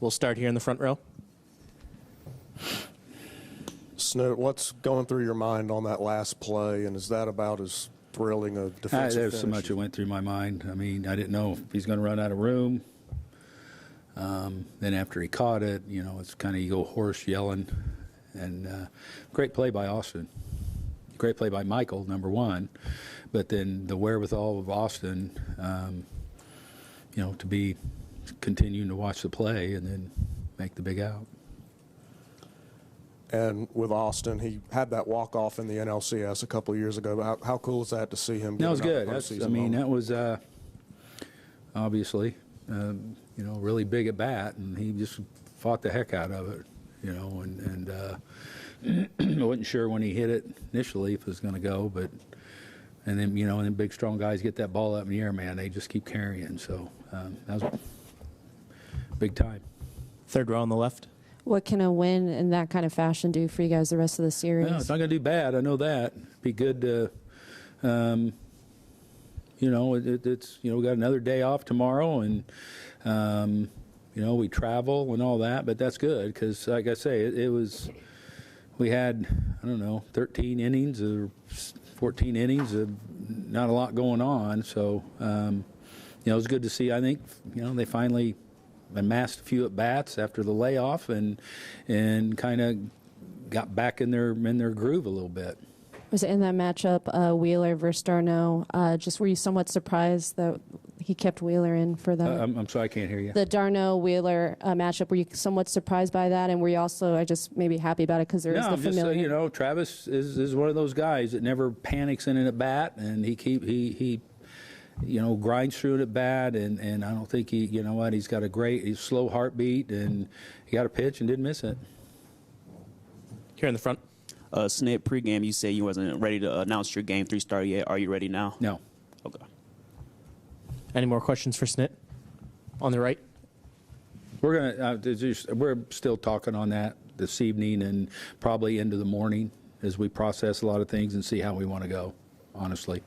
We'll start here in the front row. Snit, what's going through your mind on that last play, and is that about as thrilling a defensive There's finish? so much that went through my mind. I mean, I didn't know if he's going to run out of room. Then after he caught it, you know, it's kind of you go hoarse yelling. And great play by Austin. Great play by Michael, number one. But then the wherewithal of Austin, you know, to be continuing to watch the play and then make the big out. And with Austin, he had that walk-off in the NLCS a couple of years ago. How cool is that to see him? That was good. That was obviously, you know, really big at bat, and he just fought the heck out of it, you know, and I wasn't sure when he hit it initially if it was going to go, but and then, you know, and then big, strong guys get that ball up in the air, man. They just keep carrying. So that was big time. Third row on the left. What can a win in that kind of fashion do for you guys the rest of the series? No, it's not going to do bad. I know that. Be good to, you know, it's, you know, we got another day off tomorrow, and, you know, we travel and all that, but that's good because, like I say, it was, we had, I don't know, 13 innings or 14 innings of not a lot going on. So, you know, it was good to see. I think, you know, they finally amassed a few at bats after the layoff and kind of got back in their groove a little bit. Was it in that matchup, Wheeler versus Darno? Just were you somewhat surprised that he kept Wheeler in for that? I'm sorry, I can't hear you. The Darno-Wheeler matchup, were you somewhat surprised by that? And were you also, I just maybe happy about it because there is the familiar? No, just, you know, Travis is one of those guys that never panics in an at bat, and he you know, grinds through it at bat, and I don't think you know what, he's got a slow heartbeat, and he got a pitch and didn't miss it. Here in the front. Snit, pregame, you say you wasn't ready to announce your game 3-star yet. Are you ready now? No. Okay. Any more questions for Snit? On the right. We're still talking on that this evening and probably into the morning as we process a lot of things and see how we want to go, honestly.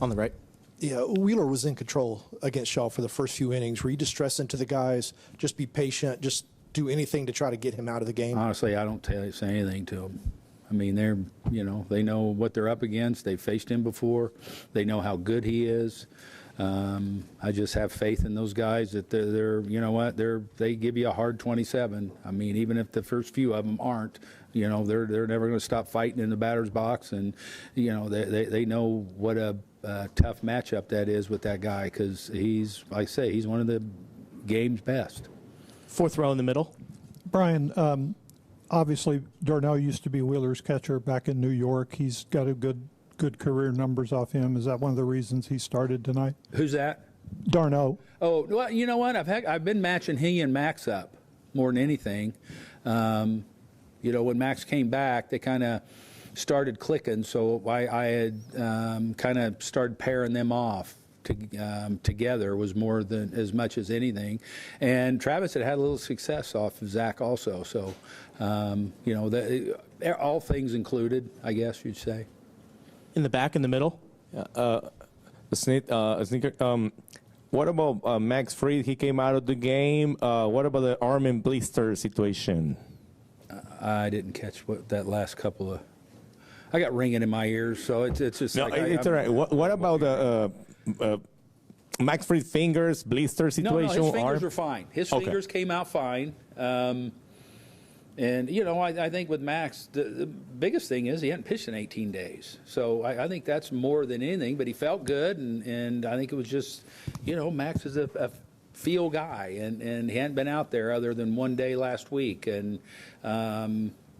On the right. Yeah, Wheeler was in control against Shaw for the first few innings. Were you just stressing to the guys, just be patient, just do anything to try to get him out of the game? Honestly, I don't say anything to them. I mean, you know, they know what they're up against. They've faced him before. They know how good he is. I just have faith in those guys that they're you know what, they give you a hard 27. I mean, even if the first few of them aren't, you know, they're never going to stop fighting in the batter's box, and you know they know what a tough matchup that is with that guy because he's, like I say, he's one of the game's best. Fourth row in the middle. Brian, obviously Darno used to be Wheeler's catcher back in New York. He's got a good career numbers off him. Is that one of the reasons he started tonight? Who's that? Darno. Oh, well, you know what? I've been matching he and Max up more than anything. You know, when Max came back, they kind of started clicking, so I had kind of started pairing them off together was more than as much as anything. And Travis had a little success off of Zach also. So, you know, all things included, I guess you'd say. In the back, in the middle. Snitker, what about Max Fried? He came out of the game. What about the arm and blister situation? I didn't catch what that last couple of. I got ringing in my ears, so it's just no, like it's all right. What about the Max Fried fingers, blister situation? No, his fingers were fine. His fingers came out fine. And, you know, I think with Max, the biggest thing is he hadn't pitched in 18 days. So I think that's more than anything. But he felt good, and I think it was just, you know, Max is a feel guy, and he hadn't been out there other than one day last week. And,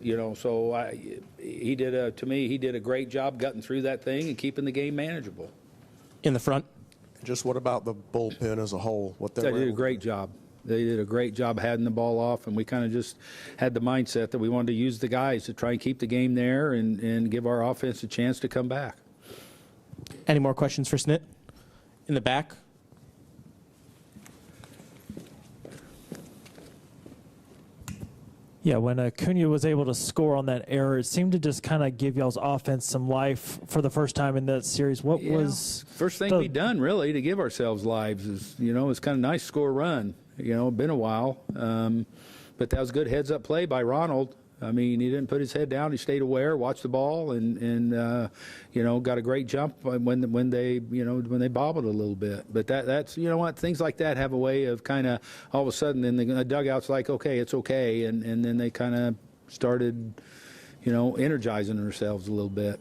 you know, so he did a great job gutting through that thing and keeping the game manageable. In the front. Just what about the bullpen as a whole? They did a great job. They did a great job heading the ball off, and we kind of just had the mindset that we wanted to use the guys to try and keep the game there and give our offense a chance to come back. Any more questions for Snit? In the back. Yeah, when Acuna was able to score on that error, it seemed to just kind of give y'all's offense some life for the first time in that series. What was first thing we done really to give ourselves lives is, you know, it's kind of nice score run, You know, been a while. But that was good heads-up play by Ronald. I mean, he didn't put his head down. He stayed aware, watched the ball, and you know, got a great jump when they bobbled a little bit. But that's you know what, things like that have a way of kind of all of a sudden then the dugout's like, okay, it's okay, and then they kind of started, you know, energizing themselves a little bit.